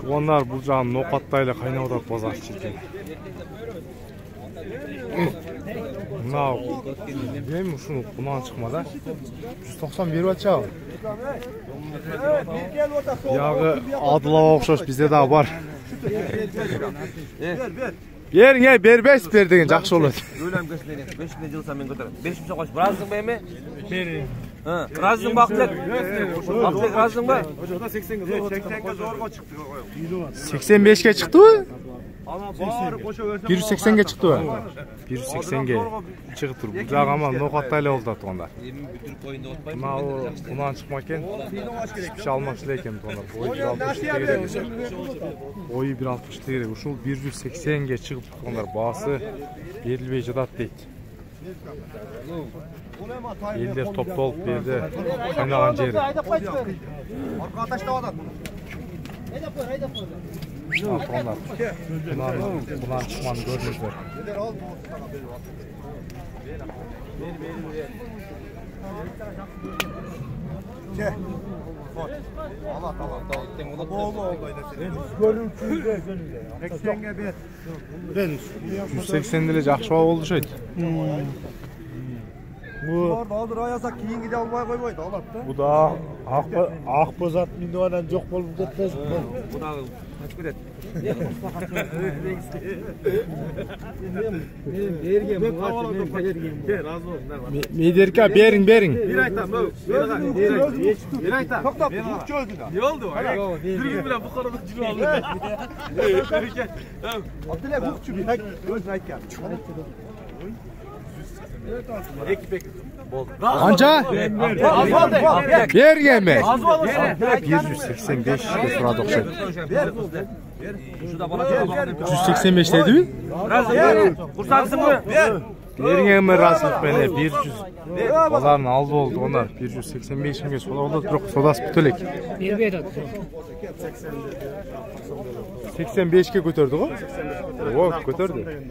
Туғандар бұл жағын ноқаттайлы қайнап отырады базар шеткен. Мынау деймін ұшын бұнан шықмада 190 беріп атшағы. Яғы адылауға ұқсас бізде дағы бар. Берің, бербейсіз бер деген жақсы болады. Өлем көшінен 500 жылсам мен көтерем. 500 қойшы, біразың ба еме? Берің. Біразың ба Ақлек? Ақлек біразың ба? 80-ге зорға шықты. 85-ге шықты ба? 180-ге шықты ба? 180-ге шығып тұр. Бұл жағы ама ноқаттайлы олды тұғанда. Бұнан шықма екен. Шықпыша алмақшылы екен тұғандар. Ойы 1.60 тегерек. Ұшыл 180-ге шығып тұғандар. Басы берілбей жадат дейді. Елдер топ толып берді қайнаған жері. Тұғандар. Бұнан шықманы көрдіңіздер. Жүз-сексенділі жақшыға олды шайды. Алdır ayasa kiyingi de almaya koymaydı Allah'ta. Bu da Akbozat mindoğadan çok bol gitmez. Bu da kaç bir et. Mederka berin. Bir aytan bu. Bir aytan. Çok da bu çözdü da. Ne oldu? Bir gün bile bu kadar ciro aldı. Abdülay bu küçük bir göz aykan. Anca? Bergen mi? 185 sırada okşaydı. 185 dedi mi? Kursarsın mı? Bergen mi razılık beni? 100. Pazarın aldı oldu onlar. 185 mi? Sola oldu. Çok sodası bütülük. 85'ke götürdü o? O götürdü.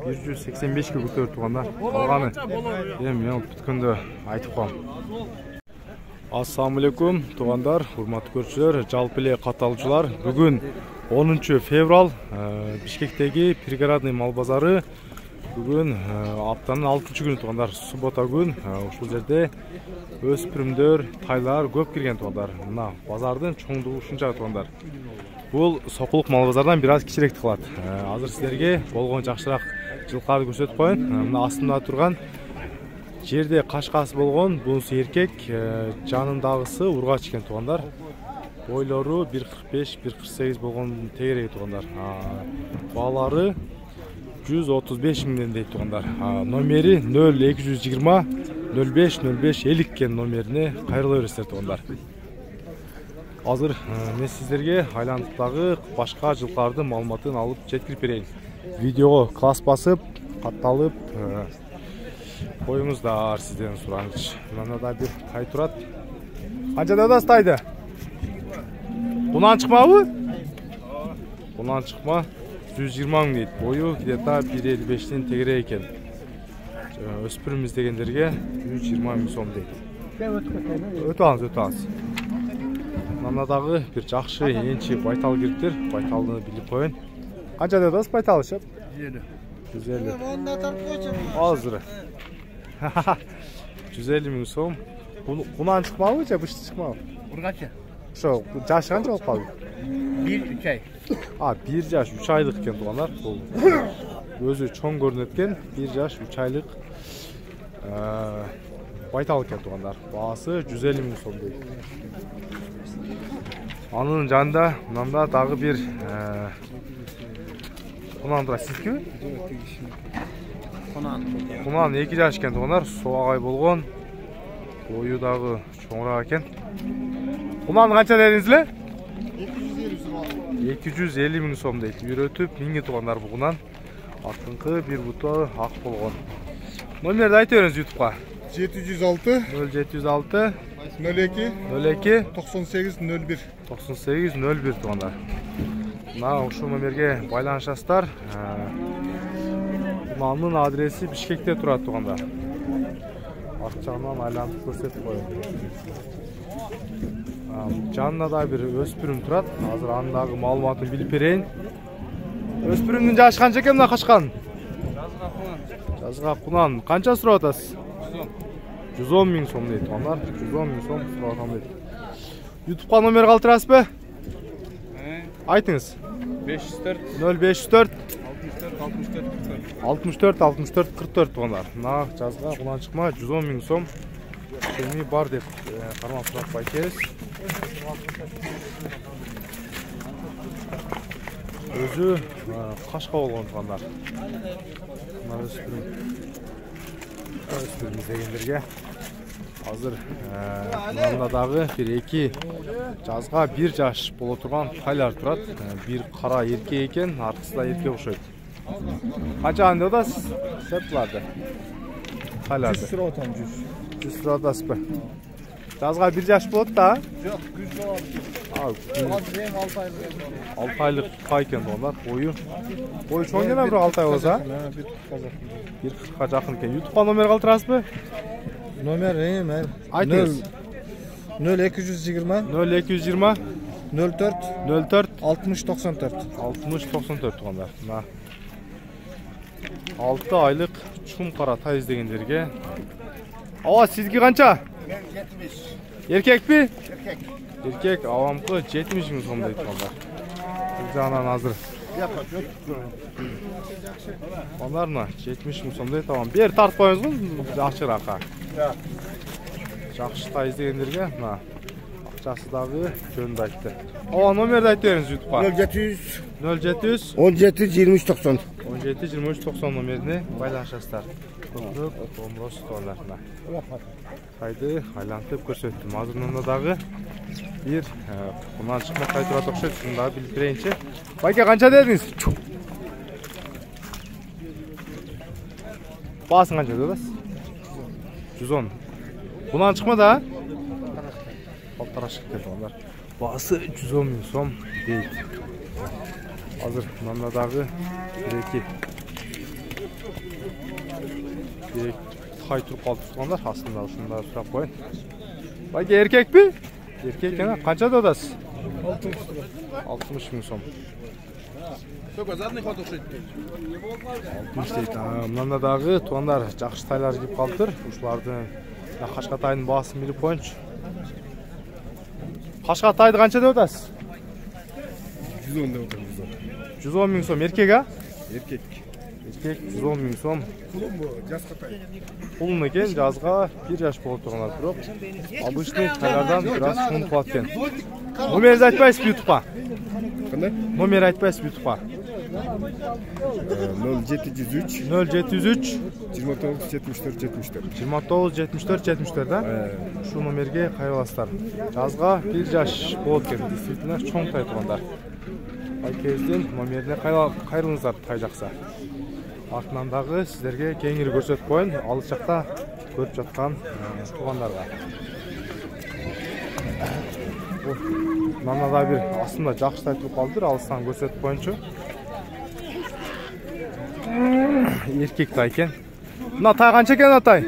185-ке көтеріп тұрғандар. Қалғаны мен бүткінді айтып қалам. Ассалаумалейкум туғандар, урматтуу көрүүчүлөр, жалпы эле катталуучулар. Бүгүн 10 февраль Бишкектеги пригородный мал базары. Бүгүн аптанын 6-күнү туғандар, суббота күн. Ушул жерде өспүрүмдөр, тайлар көп кирген туғандар. Мына базардын чоңдугу ушунча туғандар. Бул Сокулук мал базардан бир аз кичирээк кылат. Азыр силерге болгон жакшыраак жылкарды көрсөтүп коеюн. Мына астымда турган жерде кашкасы болгон, бунусу эркек, жанындагысы ургач экен тугандар. Бойлору 1.45-1.48 болгон тегерек тугандар. Баалары 135 миңден дейт тугандар. Номери 0220 05 05 50 кен номерине кайрыла бересиздер тугандар. Азыр мен сиздерге айландыктагы башка жылкардын маалыматын алып жеткирип берейин. Видеого класс басып, катталып коюңуздар сизден сураңыз. Мына да бир тай турат. Канчада да стайды? Бунан чыкмабы? Бунан чыкма 120 миң дейт. Бою где-то 1.55тен тегерек экен. Өспүрүм издегендерге 120 миң сом дейт. Өтө алыңыз. Мынадагы бир жакшы энчи байтал кириптир. Байталды билип коеюн. Канча дедіңіз байталы шеп? 150. Азыр. 150 миң сом. Бунан чыкмабы же бышты чыкмабы? Ургачы. Шо, жашы канча болуп калды? 1-3 ай. 1 жаш 3 айлык экен тугандар. Бул өзү чоң көрүнөт экен. 1 жаш 3 айлык байтал экен тугандар. Баасы 150 миң сом дейт. Анын жанында мында дагы бир Кунандыра сизги? Кунан 2 жаш экен тугандар, соогай болгон. Бою дагы чоңураак экен. Кунан канча дедиңиз эле? 250 миң сом дейт. Бир өтүп миңи тугандар бугунан. Артыңкы бир буту ак болгон. Номерди айтып бериңиз YouTube'га. 706 0706 02 02 98 01 98 01 тугандар. Мына ушул номерге байланышасыздар. Малдын адреси Бишкекте турат тугандар. Арт жагынан айлантып көрсөтүп коеюн. Жанында да bir өспүрүм турат. Азыр андагы маалыматын билип берейин. Өспүрүмдүн жашы канча экен мына качкан? Жазга кунан. Канча сурап атасыз? 110 миң сом дейт. Анар 110 миң сом сурап атам дейт. YouTube'га номер калтырасызбы? Айтыңыз. 504 0504 64 64 44 тугандар. Мына жазга кунан чыкма 110 миң сом кеми бар деп кармап турат байкебиз. Өзү кашка болгон тугандар. Мына өспүрүм издегендерге азыр мында дагы бир эки жазга 1 жаш боло турган тайлар турат. Бир кара эркек экен, аркысы да эркек окшойт. Канчаны деп атасыз? Сепларды. Тайларды. 100 сурап атам 100. 100 сурап атасызбы? Жазга 1 жаш болот да? Жок, 100 болот. Азыр эң 6 айлык. 6 айлык ка экен тугандар. Бою чоң жана бир 6 ай болса? Bir 40'a жақын екен. YouTube'ға номер калтырасызбы? Номер айтыңыз. 0220 0220 04 04 60 94. 60 94 тугандар. Мына 6 айлык чум кара тай издегендерге. Ава сизге канча? Мен 70. Эркекпи? Erkek. Эркек авамкы 70 миң сом дейт тугандар. Бул жагынан азыр Onlar mı? 70 ming so'm deydi, tamam. Bir tartmayız mı? Yaxshiroq. Yaxshi tay izleyenlerge, mana akçasidagi jönünü aytdi. Ava nomerni aytib beriniz YouTube'ga. 0700 0700 17 23 90. 17 23 90 nomerini baylanışasızlar. Ko'proq qo'ng'iroq tutanlarına. Haydi aylantib ko'rsatdim. Hozirda dag'i bir bundan chiqmoq qaytib o'xshaydi. Shunda bilib berayinchi. Bayka qancha dedingiz? Basın qancha dediniz? 110. Bundan çıkmadı ha? Paltara çıktı onlar. Bası 110 ming so'm deydi. Hazır manda dag'i bir tay turib qolib turganlar aslında shunda so'rab qo'ying. Bayka erkek mi? Erkek yana qancha dedasiz? 60 ming so'm. Только задний ход ушит. 60 deydi. Manda dag'i tuanlar yaxshi taylar kelib qolibdir. Uşlarning Qashqatayning bahosin bilib qo'yingchi. Qashqatayni qancha deb o'tasiz? 110 deb o'tamiz. 110 ming so'm erkek ha? Erkek. Erkek 110 ming so'm. Pulum bu, Qashqatay. Pulun ekan, жазга 1 yosh bo'lib turganlar, biroq обычный taylardan biraz shun qiladi ekan. Nomeringizni aytmaysiz YouTube'ga? Qanday? Nomer aytmaysiz YouTube'ga? 0703 0703 29 74 74. 29 74 74 da. Şu nomerga qayrilasizlar. Жазга 1 yosh bo'lib ekan. Действительно cho'ng tay turganlar. Aykezden nomerine qayrilingizlar tay жақса. Артынан дагы сиздерге кеңири көрсөтүп коюн, алыс жакта көрүп жаткан туугандарга. Мана да бир астында жакшы тай туруп калдыр, алыстан көрсөтүп коюнчу. Эркек тай экен. Мына тай канча экен атай?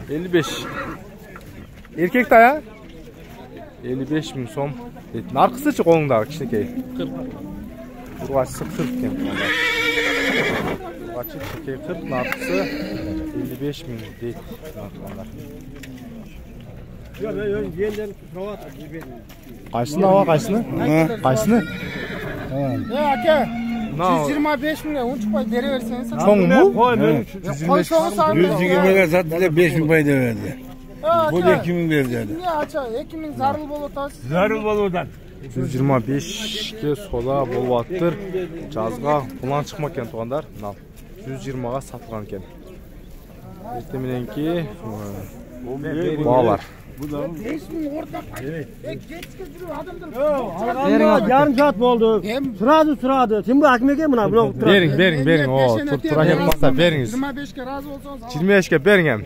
55. Эркек тай а? 55 миң сом. Наркысычы колуңдагы кичинекей? 40. Ургачысы 40 экен. Ургачы кичинекей 40, наркысы 55 миң дейт. Кайсыны ава, кайсыны? Кайсыны? Aka, 125 mingga unchukpay bera bersangiz. Cho'ngmi? Qo'y so'g'san. 120'ga sattılar 5 bin payda verdi. Bu 2 bin verdi. Ya acha, 2 ming zarur bo'lib o'tasiz. Zarur bo'luvdan. 125 ga soda болуп аттыр. Жазга булан чыкмак экен туугандар. Мына 120га сатылган экен. Эртең мененки баалар. 5 ming o'rtaq. Kechga жүрүп адамдар. Yarım saat oldu. Sırada. Sen bu akmege mi lan? Bering. O, tura kelip kalsa beriңiz. 25 ga razı olsanız. 25 ga bering hem.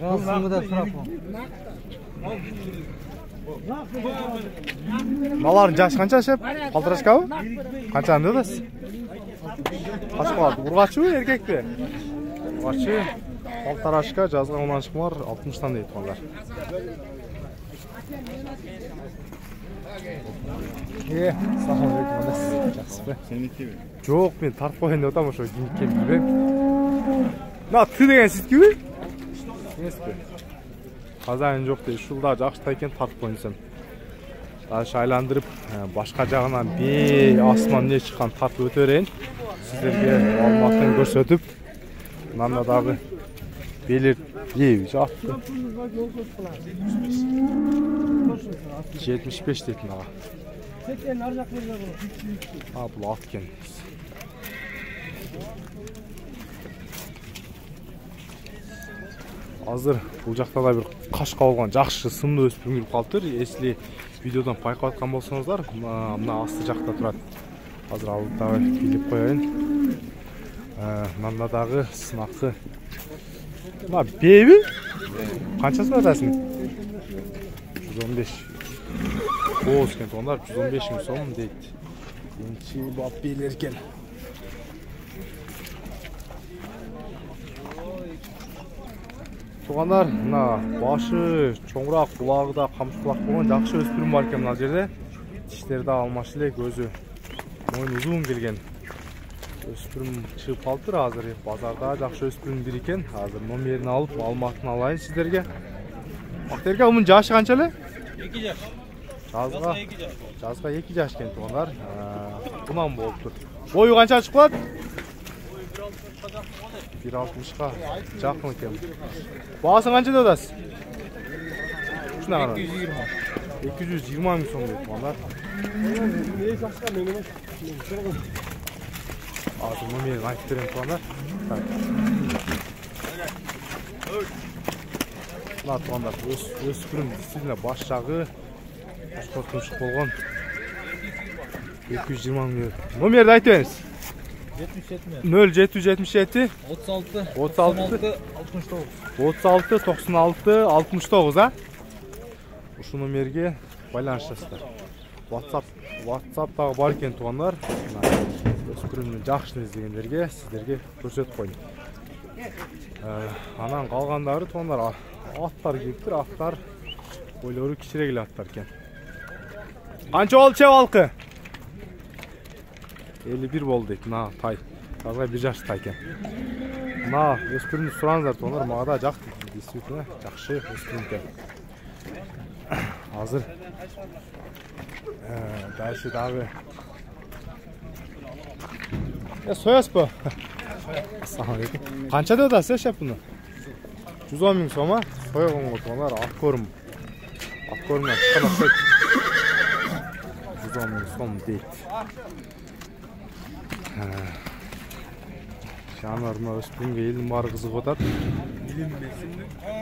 Маларын жашы канча шеп? Палтырашкабы? Канчаны дедесиз? Качка калды. Ургачыбы, эркекпи? Ургачы, палтырашка, жазга 10 чыкмар 60тан дейт балдар. Жоқ, мен тартып қойайын деп отырмын, ошо киіп келіп. Мына ты деген сіздікі? Емес пе? Қазайын жоқ дейді, шулда жақшыда екен тартып қойын десем. Дальше айландырып, башқа жағынан бей асман не шыққан тартып өте берейін. Сіздерге Алматыны көрсетіп, мынадағы белер ей жатты. 75 дейтін аға. Бұл ат екен. Азыр бұл жақта да бір қашқа болған жақшы сымды өспірім келіп қалыптыр. Если видеодан байқап атқан болсаңыздар, мына асты жақта тұрады. Азыр алдағы билеп қояйын. Мынадағы сынақы. Мына бейбі? Қаншасын өтәсің? 115. Боз екен тоғындар, 115 мың сом дейді. Енші бап бейлер екен. Туғандар, мына башы чоңырақ, құлағы да қамшылақ болған жақшы өспірім бар екен мына жерде. Тіштері де алмашылек, өзі мойын ұзын келген. Өспірім шығып қалыптыр азыр. Базарда жақшы өспірім бір екен. Азыр номерін алып, Алматын алайын сіздерге. Бақтерге, оның жашы қаншалы? 2 жаш. Жазға 2 жаш екен туғандар. Бұнан болып тұр. Бойы қанша шығып қалады? 1.60-ға жақын екен. Бағасын қанша дедасыз? 220 мың сом дейді туғандар. Азыр номерін айтып берем туғандар. Мына туғандар, өспірім действительно бас жағы қорқыншық болған. 220 мың. Номерді айтып беріңіз. 0777 36 96 69, а? Ұшы номерге байланышасыздар. WhatsApp-тағы бар екен туғандар. Өспірімнің жақшыны іздегендерге сіздерге көрсетіп қойын. Анан қалғандары туғандар аттар келіптір, аттар ойлары кішірегілі аттар екен. Қанша ол чеп алқы? 51 болды дейді, мына тай. Тазға 1 жаш тай екен. Мына өспірімді сұраңыздар туғандар, мағада жақты. Действительно, жақшы өспірім екен. Азыр дальше дағы сояс па? Қанша да өтасы шеп бұны? 110 мың сома соя қонғы туғандар, ат көрім. Ат көрімнен шыққан ақсайды. 110 мың сом дейді. Жанарына өспірімге елім бары қызық отар.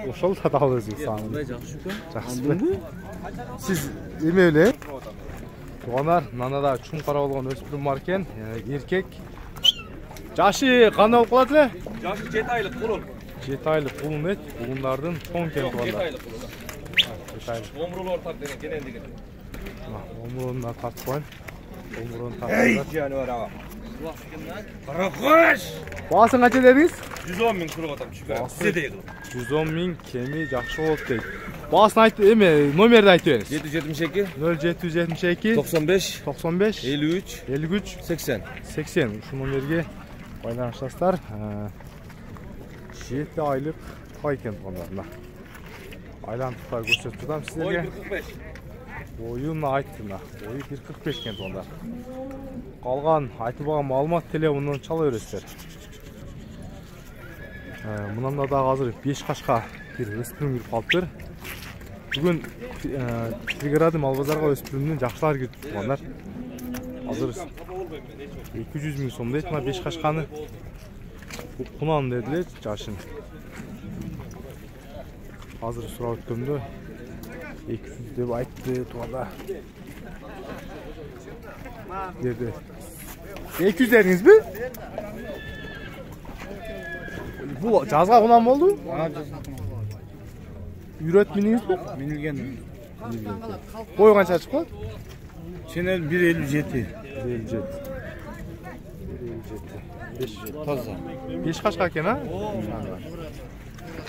Ошол да дал өзі саңын. Жақсы бі? Сіз емеулі? Туғандар, мынада чүн қара болған өспірім бар екен, еркек. Жашы қандай болып қалады ле? Жашы 7 айлық құлын. 7 айлық құлын ет, құлындардың тоң кен туғандар. 7 айлық құлын. Омрулар тарт деген, кенен деген. Омруына тарт қойын. Омруын тарт қойын. Жаны бар аға. Қарақош! Бағасын қанша дедіңіз? 110 мың тұрып атам шүкір. Сізде дейгіл. 110 мың кеми жақшы болды дейді. Бағасын айтты, номерді айтты беріңіз. 772 0772 95 95 53 80. 80. Şu номерге байланышасыздар. 7 айлық тай екен туғандарына. Айландықта көрсетіп тұрдам сіздерге. Ойын айттына. Ойы 1.45 екен туғандар. Қалған айтылбаған малымат телефонынан чала өрестер. Мұнанда да қазір 5 қашқа бір өспірім келіп қалыптыр. Бүгін Пригородный Малбазарға өспірімнен жақшылар келіп тұрғандар. Қазір 200 мың сом дейді, 5 қашқаны құнан деділер жашын. Қазір сұрау өткенде 200 деп айтты туғанда. 200 дедіңіз бі? Бұл жазға құнан болды? Үйрет мініңіз бі? Мінілген. Бойы қанша шығып қалды? Сенел 1.57. 1.57. Таза. 5 қашқа екен, а?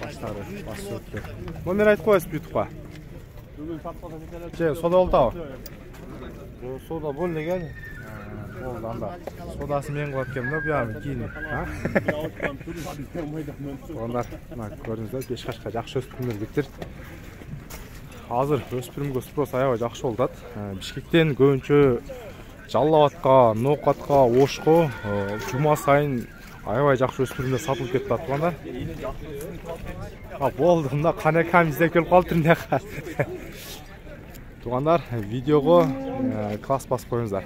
Баштары, басы өтті. Номер айтып қойыз бұйтыққа? Soda oldu abi. Soda bol degan. Oldu anda. Sodası men kılat ekem da bu yarın keyin. Onlar gördüңүздөр 5 жашка жакшы өспүрүмдөр кетир. Азыр өспүрүмгө спрос аябай жакшы болуп атат. Бишкектен көбүнчө Жалал Абадка, Ноокатка, Ошко жума сайын аябай жакшы өспүрүмдөр сатылып кетип атат туугандар. Болду, мында канекам издеп келип калыптыр мына. Туугандар, видеого класс басып коюңуздар.